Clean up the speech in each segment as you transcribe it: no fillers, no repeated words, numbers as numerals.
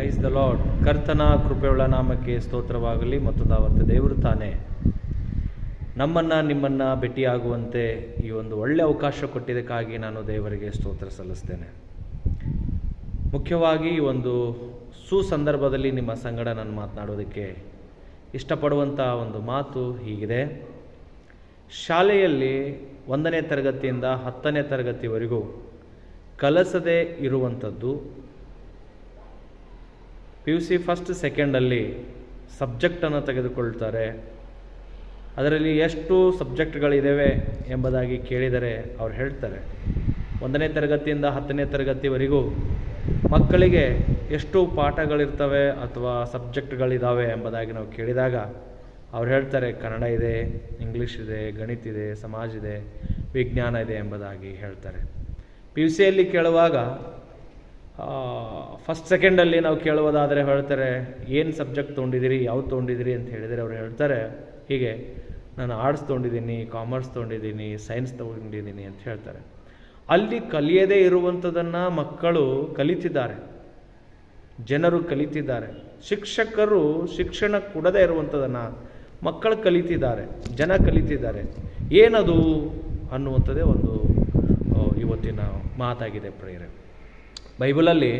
Praise the lord. ಕರ್ತನ ಕೃಪೆಯುಳ್ಳ ನಾಮಕ್ಕೆ ಸ್ತೋತ್ರವಾಗಲಿ. ಮತ್ತೊಂದು ಆವತ್ತು ದೇವರು ತಾನೇ ನಿಮ್ಮನ್ನು ಭೇಟಿಯಾಗುವಂತೆ ಈ ಒಂದು ಒಳ್ಳೆಯ ಅವಕಾಶ ಕೊಟ್ಟಿದ್ದಕ್ಕಾಗಿ ನಾನು ದೇವರಿಗೆ ಸ್ತೋತ್ರ ಸಲ್ಲಿಸ್ತೇನೆ. ಮುಖ್ಯವಾಗಿ ಈ ಒಂದು ಸುಸಂದರ್ಭದಲ್ಲಿ ನಿಮ್ಮ ಸಂಗಡ ನಾನು ಮಾತನಾಡೋದಕ್ಕೆ ಇಷ್ಟಪಡುವಂಥ ಒಂದು ಮಾತು ಹೀಗಿದೆ. ಶಾಲೆಯಲ್ಲಿ 1ನೇ ತರಗತಿಯಿಂದ 10ನೇ ತರಗತಿವರೆಗೂ ಕಲಿಸದೇ ಇರುವಂಥದ್ದು PUC ಫಸ್ಟ್ ಸೆಕೆಂಡಲ್ಲಿ ಸಬ್ಜೆಕ್ಟನ್ನು ತೆಗೆದುಕೊಳ್ತಾರೆ. ಅದರಲ್ಲಿ ಎಷ್ಟು ಸಬ್ಜೆಕ್ಟ್ಗಳಿದ್ದಾವೆ ಎಂಬುದಾಗಿ ಕೇಳಿದರೆ ಅವ್ರು ಹೇಳ್ತಾರೆ 1ನೇ ತರಗತಿಯಿಂದ 10ನೇ ತರಗತಿವರೆಗೂ ಮಕ್ಕಳಿಗೆ ಎಷ್ಟು ಪಾಠಗಳಿರ್ತವೆ ಅಥವಾ ಸಬ್ಜೆಕ್ಟ್ಗಳಿದ್ದಾವೆ ಎಂಬುದಾಗಿ ನಾವು ಕೇಳಿದಾಗ ಅವ್ರು ಹೇಳ್ತಾರೆ ಕನ್ನಡ ಇದೆ, ಇಂಗ್ಲೀಷ್ ಇದೆ, ಗಣಿತ ಇದೆ, ಸಮಾಜ ಇದೆ, ವಿಜ್ಞಾನ ಇದೆ ಎಂಬುದಾಗಿ ಹೇಳ್ತಾರೆ. PUCಯಲ್ಲಿ ಕೇಳುವಾಗ ಫಸ್ಟ್ ಸೆಕೆಂಡಲ್ಲಿ ನಾವು ಕೇಳುವುದಾದರೆ ಹೇಳ್ತಾರೆ ಏನು ಸಬ್ಜೆಕ್ಟ್ ತೊಗೊಂಡಿದ್ದೀರಿ, ಯಾವ್ದು ತೊಗೊಂಡಿದ್ದೀರಿ ಅಂತ ಹೇಳಿದರೆ ಅವ್ರು ಹೇಳ್ತಾರೆ ಹೀಗೆ ನಾನು ಆರ್ಟ್ಸ್ ತೊಗೊಂಡಿದ್ದೀನಿ, ಕಾಮರ್ಸ್ ತೊಗೊಂಡಿದ್ದೀನಿ, ಸೈನ್ಸ್ ತೊಗೊಂಡಿದ್ದೀನಿ ಅಂತ ಹೇಳ್ತಾರೆ. ಅಲ್ಲಿ ಕಲಿಯದೇ ಇರುವಂಥದ್ದನ್ನು ಮಕ್ಕಳು ಕಲಿತಿದ್ದಾರೆ, ಜನರು ಕಲಿತಿದ್ದಾರೆ. ಶಿಕ್ಷಕರು ಶಿಕ್ಷಣ ಕೊಡದೇ ಇರುವಂಥದ್ದನ್ನು ಮಕ್ಕಳು ಕಲಿತಿದ್ದಾರೆ, ಜನ ಕಲಿತಿದ್ದಾರೆ. ಏನದು ಅನ್ನುವಂಥದ್ದೇ ಒಂದು ಇವತ್ತಿನ ಮಾತಾಗಿದೆ ಪ್ರಿಯರೇ. ಬೈಬಲಲ್ಲಿ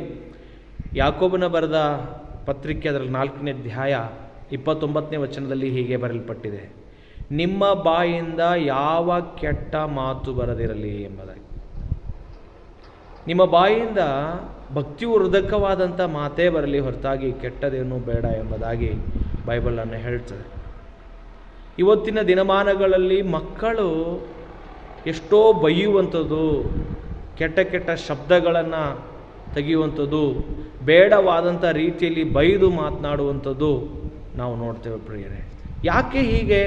ಯಾಕೋಬನ ಬರೆದ ಪತ್ರಿಕೆ ಅದರಲ್ಲಿ 4ನೇ ಅಧ್ಯಾಯ 29ನೇ ವಚನದಲ್ಲಿ ಹೀಗೆ ಬರೆಯಲ್ಪಟ್ಟಿದೆ, ನಿಮ್ಮ ಬಾಯಿಂದ ಯಾವ ಕೆಟ್ಟ ಮಾತು ಬರದಿರಲಿ ಎಂಬುದಾಗಿ. ನಿಮ್ಮ ಬಾಯಿಂದ ಭಕ್ತಿವರ್ಧಕವಾದಂಥ ಮಾತೇ ಬರಲಿ ಹೊರತಾಗಿ ಕೆಟ್ಟದೇನೂ ಬೇಡ ಎಂಬುದಾಗಿ ಬೈಬಲನ್ನು ಹೇಳ್ತದೆ. ಇವತ್ತಿನ ದಿನಮಾನಗಳಲ್ಲಿ ಮಕ್ಕಳು ಎಷ್ಟೋ ಬೈಯುವಂಥದ್ದು, ಕೆಟ್ಟ ಕೆಟ್ಟ ಶಬ್ದಗಳನ್ನು ತೆಗೆಯುವಂಥದ್ದು, ಬೇಡವಾದಂಥ ರೀತಿಯಲ್ಲಿ ಬೈದು ಮಾತನಾಡುವಂಥದ್ದು ನಾವು ನೋಡ್ತೇವೆ ಪ್ರಿಯರೇ. ಯಾಕೆ ಹೀಗೆ?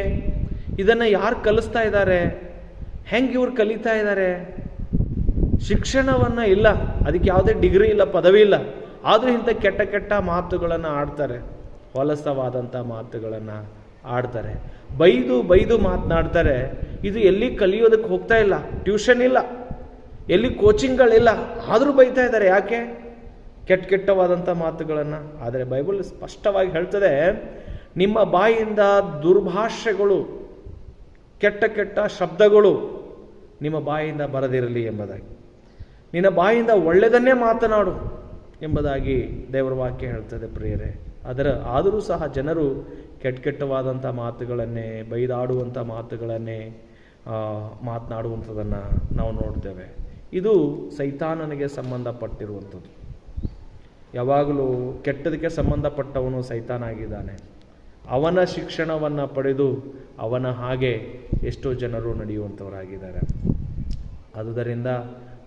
ಇದನ್ನು ಯಾರು ಕಲಿಸ್ತಾ ಇದ್ದಾರೆ? ಹೆಂಗೆ ಇವ್ರು ಕಲಿತಾ ಇದ್ದಾರೆ? ಶಿಕ್ಷಣವನ್ನು ಇಲ್ಲ, ಅದಕ್ಕೆ ಯಾವುದೇ ಡಿಗ್ರಿ ಇಲ್ಲ, ಪದವಿ ಇಲ್ಲ, ಆದರೂ ಇಂಥ ಕೆಟ್ಟ ಕೆಟ್ಟ ಮಾತುಗಳನ್ನು ಆಡ್ತಾರೆ, ಹೊಲಸವಾದಂಥ ಮಾತುಗಳನ್ನು ಆಡ್ತಾರೆ, ಬೈದು ಬೈದು ಮಾತನಾಡ್ತಾರೆ. ಇದು ಎಲ್ಲಿ ಕಲಿಯೋದಕ್ಕೆ ಹೋಗ್ತಾ ಇಲ್ಲ, ಟ್ಯೂಷನ್ ಇಲ್ಲ, ಎಲ್ಲಿ ಕೋಚಿಂಗ್ಗಳಿಲ್ಲ, ಆದರೂ ಬೈತಾ ಇದ್ದಾರೆ. ಯಾಕೆ? ಕೆಟ್ಟವಾದಂಥ ಮಾತುಗಳನ್ನು. ಆದರೆ ಬೈಬಲ್ ಸ್ಪಷ್ಟವಾಗಿ ಹೇಳ್ತದೆ, ನಿಮ್ಮ ಬಾಯಿಂದ ದುರ್ಭಾಷೆಗಳು, ಕೆಟ್ಟ ಕೆಟ್ಟ ಶಬ್ದಗಳು ನಿಮ್ಮ ಬಾಯಿಂದ ಬರದಿರಲಿ ಎಂಬುದಾಗಿ, ನಿನ್ನ ಬಾಯಿಂದ ಒಳ್ಳೆಯದನ್ನೇ ಮಾತನಾಡು ಎಂಬುದಾಗಿ ದೇವರ ವಾಕ್ಯ ಹೇಳ್ತದೆ ಪ್ರಿಯರೇ. ಆದರೂ ಸಹ ಜನರು ಕೆಟ್ಟವಾದಂಥ ಮಾತುಗಳನ್ನೇ, ಬೈದಾಡುವಂಥ ಮಾತುಗಳನ್ನೇ ಮಾತನಾಡುವಂಥದ್ದನ್ನು ನಾವು ನೋಡ್ತೇವೆ. ಇದು ಸೈತಾನನಿಗೆ ಸಂಬಂಧಪಟ್ಟಿರುವಂಥದ್ದು. ಯಾವಾಗಲೂ ಕೆಟ್ಟದಕ್ಕೆ ಸಂಬಂಧಪಟ್ಟವನು ಸೈತಾನಾಗಿದ್ದಾನೆ. ಅವನ ಶಿಕ್ಷಣವನ್ನು ಪಡೆದು ಅವನ ಹಾಗೆ ಎಷ್ಟೋ ಜನರು ನಡೆಯುವಂಥವರಾಗಿದ್ದಾರೆ. ಆದುದರಿಂದ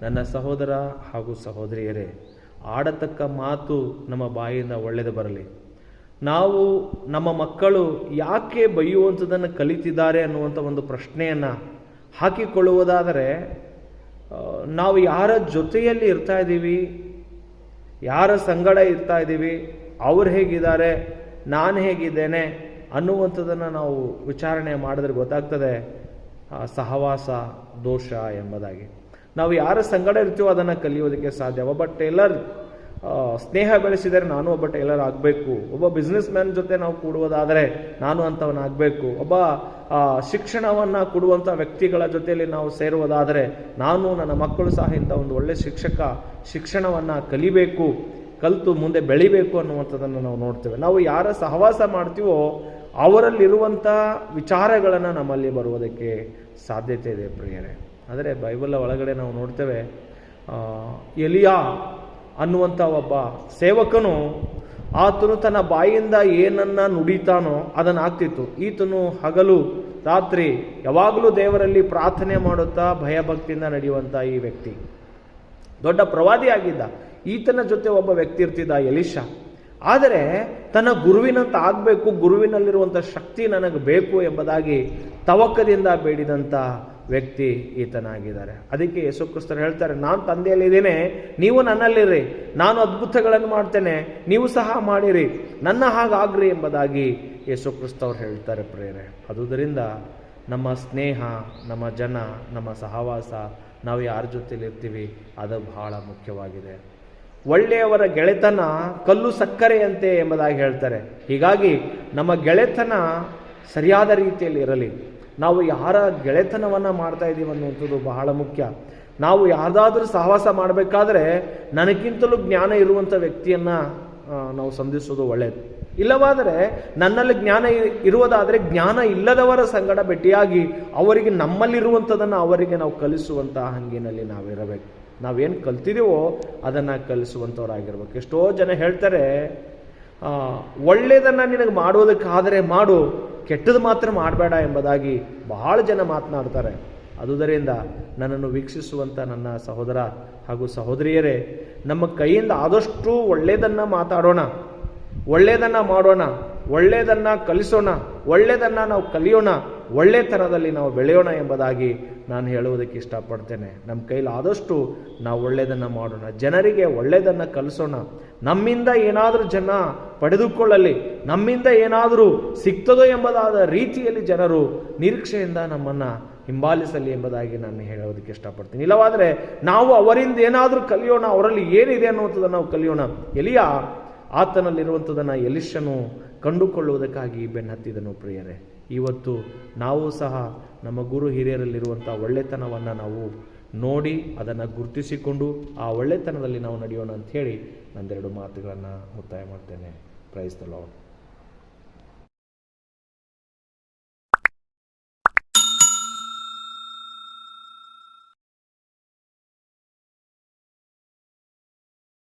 ನನ್ನ ಸಹೋದರ ಹಾಗೂ ಸಹೋದರಿಯರೇ, ಆಡತಕ್ಕ ಮಾತು ನಮ್ಮ ಬಾಯಿಂದ ಒಳ್ಳೆಯದು ಬರಲಿ. ನಾವು ನಮ್ಮ ಮಕ್ಕಳು ಯಾಕೆ ಬೈಯುವಂಥದ್ದನ್ನು ಕಲಿತಿದ್ದಾರೆ ಅನ್ನುವಂಥ ಒಂದು ಪ್ರಶ್ನೆಯನ್ನು ಹಾಕಿಕೊಳ್ಳುವುದಾದರೆ, ನಾವು ಯಾರ ಜೊತೆಯಲ್ಲಿ ಇರ್ತಾ ಇದ್ದೀವಿ, ಯಾರ ಸಂಗಡ ಇರ್ತಾ ಇದ್ದೀವಿ, ಅವ್ರು ಹೇಗಿದ್ದಾರೆ, ನಾನು ಹೇಗಿದ್ದೇನೆ ಅನ್ನುವಂಥದ್ದನ್ನು ನಾವು ವಿಚಾರಣೆ ಮಾಡಿದ್ರೆ ಗೊತ್ತಾಗ್ತದೆ ಸಹವಾಸ ದೋಷ ಎಂಬುದಾಗಿ. ನಾವು ಯಾರ ಸಂಗಡ ಇರ್ತೀವೋ ಅದನ್ನು ಕಲಿಯೋದಕ್ಕೆ ಸಾಧ್ಯ. ಒಬ್ಬ ಟೈಲರ್ ಸ್ನೇಹ ಬೆಳೆಸಿದರೆ ನಾನು ಒಬ್ಬ ಟೈಲರ್ ಆಗಬೇಕು. ಒಬ್ಬ ಬಿಸ್ನೆಸ್ ಮ್ಯಾನ್ ಜೊತೆ ನಾವು ಕೂಡುವುದಾದರೆ ನಾನು ಅಂಥವನಾಗಬೇಕು. ಒಬ್ಬ ಶಿಕ್ಷಣವನ್ನು ಕೊಡುವಂಥ ವ್ಯಕ್ತಿಗಳ ಜೊತೆಯಲ್ಲಿ ನಾವು ಸೇರುವುದಾದರೆ ನಾನು, ನನ್ನ ಮಕ್ಕಳು ಸಹ ಇಂಥ ಒಂದು ಒಳ್ಳೆಯ ಶಿಕ್ಷಣವನ್ನು ಕಲಿಬೇಕು, ಕಲಿತು ಮುಂದೆ ಬೆಳಿಬೇಕು ಅನ್ನುವಂಥದ್ದನ್ನು ನಾವು ನೋಡ್ತೇವೆ. ನಾವು ಯಾರ ಸಹವಾಸ ಮಾಡ್ತೀವೋ ಅವರಲ್ಲಿರುವಂಥ ವಿಚಾರಗಳನ್ನು ನಮ್ಮಲ್ಲಿ ಬರುವುದಕ್ಕೆ ಸಾಧ್ಯತೆ ಇದೆ ಪ್ರಿಯರೇ. ಆದರೆ ಬೈಬಲ್ ಒಳಗಡೆ ನಾವು ನೋಡ್ತೇವೆ, ಎಲಿಯಾ ಅನ್ನುವಂಥ ಒಬ್ಬ ಸೇವಕನು, ಆತನು ತನ್ನ ಬಾಯಿಂದ ಏನನ್ನ ನುಡಿತಾನೋ ಅದನ್ನು ಆಗ್ತಿತ್ತು. ಈತನು ಹಗಲು ರಾತ್ರಿ ಯಾವಾಗಲೂ ದೇವರಲ್ಲಿ ಪ್ರಾರ್ಥನೆ ಮಾಡುತ್ತಾ ಭಯಭಕ್ತಿಯಿಂದ ನಡೆಯುವಂಥ ಈ ವ್ಯಕ್ತಿ ದೊಡ್ಡ ಪ್ರವಾದಿಯಾಗಿದ್ದ. ಈತನ ಜೊತೆ ಒಬ್ಬ ವ್ಯಕ್ತಿ ಇರ್ತಿದ್ದ, ಎಲಿಷಾ. ಆದರೆ ತನ್ನ ಗುರುವಿನಂತ ಆಗಬೇಕು, ಗುರುವಿನಲ್ಲಿರುವಂಥ ಶಕ್ತಿ ನನಗೆ ಬೇಕು ಎಂಬುದಾಗಿ ತವಕದಿಂದ ಬೇಡಿದಂಥ ವ್ಯಕ್ತಿ ಈತನಾಗಿದ್ದಾರೆ. ಅದಕ್ಕೆ ಯೇಸು ಕ್ರಿಸ್ತರು ಹೇಳ್ತಾರೆ, ನಾನು ತಂದೆಯಲ್ಲಿದ್ದೇನೆ, ನೀವು ನನ್ನಲ್ಲಿರಿ, ನಾನು ಅದ್ಭುತಗಳನ್ನು ಮಾಡ್ತೇನೆ, ನೀವು ಸಹ ಮಾಡಿರಿ, ನನ್ನ ಹಾಗಾಗ್ರಿ ಎಂಬುದಾಗಿ ಯೇಸು ಕ್ರಿಸ್ತವ್ರು ಹೇಳ್ತಾರೆ ಪ್ರಿಯರೇ. ಆದುದರಿಂದ ನಮ್ಮ ಸ್ನೇಹ, ನಮ್ಮ ಜನ, ನಮ್ಮ ಸಹವಾಸ, ನಾವು ಯಾರ ಜೊತೆಲಿ ಇರ್ತೀವಿ ಅದು ಬಹಳ ಮುಖ್ಯವಾಗಿದೆ. ಒಳ್ಳೆಯವರ ಗೆಳೆತನ ಕಲ್ಲು ಸಕ್ಕರೆಯಂತೆ ಎಂಬುದಾಗಿ ಹೇಳ್ತಾರೆ. ಹೀಗಾಗಿ ನಮ್ಮ ಗೆಳೆತನ ಸರಿಯಾದ ರೀತಿಯಲ್ಲಿ ಇರಲಿ. ನಾವು ಯಾರ ಗೆಳೆತನವನ್ನು ಮಾಡ್ತಾ ಇದ್ದೀವಿ ಅನ್ನುವಂಥದ್ದು ಬಹಳ ಮುಖ್ಯ. ನಾವು ಯಾವುದಾದ್ರೂ ಸಹವಾಸ ಮಾಡಬೇಕಾದ್ರೆ ನನಗಿಂತಲೂ ಜ್ಞಾನ ಇರುವಂಥ ವ್ಯಕ್ತಿಯನ್ನು ನಾವು ಸಂಧಿಸೋದು ಒಳ್ಳೆಯದು. ಇಲ್ಲವಾದರೆ ನನ್ನಲ್ಲಿ ಜ್ಞಾನ ಇರುವುದಾದರೆ ಜ್ಞಾನ ಇಲ್ಲದವರ ಸಂಗಡ ಭೇಟಿಯಾಗಿ ಅವರಿಗೆ ನಮ್ಮಲ್ಲಿರುವಂಥದ್ದನ್ನು ಅವರಿಗೆ ನಾವು ಕಲಿಸುವಂತಹ ಹಂಗಿನಲ್ಲಿ ನಾವಿರಬೇಕು. ನಾವೇನು ಕಲ್ತಿದ್ದೀವೋ ಅದನ್ನು ಕಲಿಸುವಂಥವ್ರಾಗಿರ್ಬೇಕು. ಎಷ್ಟೋ ಜನ ಹೇಳ್ತಾರೆ, ಒಳ್ಳೆಯದನ್ನು ನಿನಗೆ ಮಾಡೋದಕ್ಕಾದರೆ ಮಾಡು, ಕೆಟ್ಟದ್ದು ಮಾತ್ರ ಮಾಡಬೇಡ ಎಂಬುದಾಗಿ ಬಹಳ ಜನ ಮಾತನಾಡ್ತಾರೆ. ಆದುದರಿಂದ ನನ್ನನ್ನು ವೀಕ್ಷಿಸುವಂಥ ನನ್ನ ಸಹೋದರ ಹಾಗೂ ಸಹೋದರಿಯರೇ, ನಮ್ಮ ಕೈಯಿಂದ ಆದಷ್ಟು ಒಳ್ಳೆಯದನ್ನು ಮಾತಾಡೋಣ, ಒಳ್ಳೆಯದನ್ನು ಮಾಡೋಣ, ಒಳ್ಳೆಯದನ್ನು ಕಲಿಸೋಣ, ಒಳ್ಳೆಯದನ್ನು ನಾವು ಕಲಿಯೋಣ, ಒಳ್ಳೆತನದಲ್ಲಿ ನಾವು ಬೆಳೆಯೋಣ ಎಂಬುದಾಗಿ ನಾನು ಹೇಳುವುದಕ್ಕೆ ಇಷ್ಟಪಡ್ತೇನೆ. ನಮ್ಮ ಕೈಲಿ ಆದಷ್ಟು ನಾವು ಒಳ್ಳೆಯದನ್ನು ಮಾಡೋಣ, ಜನರಿಗೆ ಒಳ್ಳೆಯದನ್ನು ಕಲಿಸೋಣ. ನಮ್ಮಿಂದ ಏನಾದರೂ ಜನ ಪಡೆದುಕೊಳ್ಳಲಿ, ನಮ್ಮಿಂದ ಏನಾದರೂ ಸಿಗ್ತದೋ ಎಂಬುದಾದ ರೀತಿಯಲ್ಲಿ ಜನರು ನಿರೀಕ್ಷೆಯಿಂದ ನಮ್ಮನ್ನು ಹಿಂಬಾಲಿಸಲಿ ಎಂಬುದಾಗಿ ನಾನು ಹೇಳೋದಕ್ಕೆ ಇಷ್ಟಪಡ್ತೀನಿ. ಇಲ್ಲವಾದರೆ ನಾವು ಅವರಿಂದ ಏನಾದರೂ ಕಲಿಯೋಣ, ಅವರಲ್ಲಿ ಏನಿದೆ ಅನ್ನುವಂಥದ್ದನ್ನು ನಾವು ಕಲಿಯೋಣ. ಎಲಿಯ ಆತನಲ್ಲಿರುವಂಥದ್ದನ್ನು ಎಲಿಷನು ಕಂಡುಕೊಳ್ಳುವುದಕ್ಕಾಗಿ ಬೆನ್ನತ್ತಿದನು. ಪ್ರಿಯರೇ, ಇವತ್ತು ನಾವು ಸಹ ನಮ್ಮ ಗುರು ಹಿರಿಯರಲ್ಲಿರುವಂಥ ಒಳ್ಳೆತನವನ್ನು ನಾವು ನೋಡಿ ಅದನ್ನು ಗುರುತಿಸಿಕೊಂಡು ಆ ಒಳ್ಳೆತನದಲ್ಲಿ ನಾವು ನಡೆಯೋಣ ಅಂಥೇಳಿ ನಂದೆರಡು ಮಾತುಗಳನ್ನು ಮುಕ್ತಾಯ ಮಾಡ್ತೇನೆ. Praise the lord.